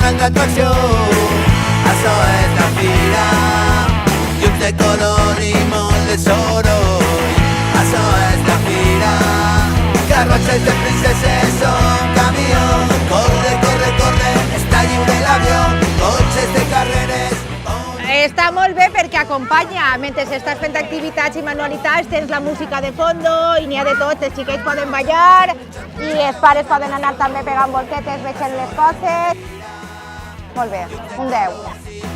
gran atracció. Açò és la fira, llums de color i molt de soroll. Açò és la fira, carrotxes de princeses on camió. Corre, corre, corre, està lliure l'avió, cotxes de carreres. Està molt bé perquè acompanya, mentre estàs fent activitats i manualitats, tens la música de fondo i n'hi ha de tot, els xiquets poden ballar i els pares poden anar també pegant voltetes, veient les coses. Molt bé, un 10.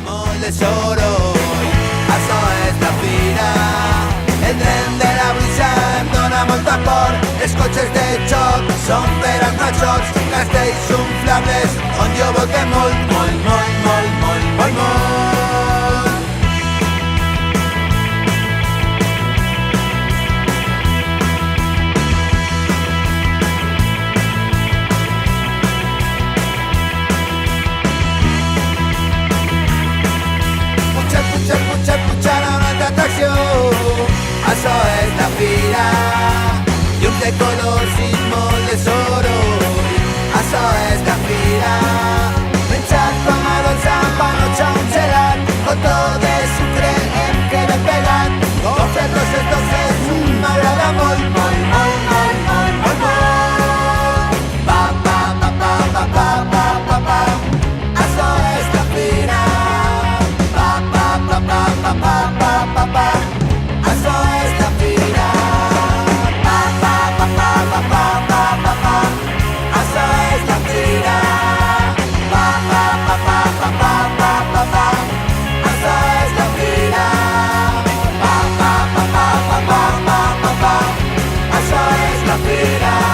Molt de soroll, això és la fira, el tren de la brisa em dóna molta por, els cotxes de xoc són per als majors, castells inflables on jo volte molt, molt, molt, molt, molt, molt, molt. Pujar a una altra atracció. Això és la fira, llums de colors i molt de soroll. Això és la fira, menjar com a dolç amb panotxa, un gelat, cotó de sucre em queda pegat. Dolces, dolces, dolces, m'agrada molt, molt, molt, molt, molt, molt, molt. Pa, pa, pa, pa, pa, pa, pa, pa, pa. Això és la fira. Pa, pa, pa, pa, pa. Això és la fira. Pa, pa, pa, pa, pa, pa, pa, pa, pa. Això és la fira. Pa, pa, pa, pa, pa, pa, pa, pa, pa. Això és la fira. Pa, pa, pa, pa, pa, pa, pa, pa, pa. Això és la fira.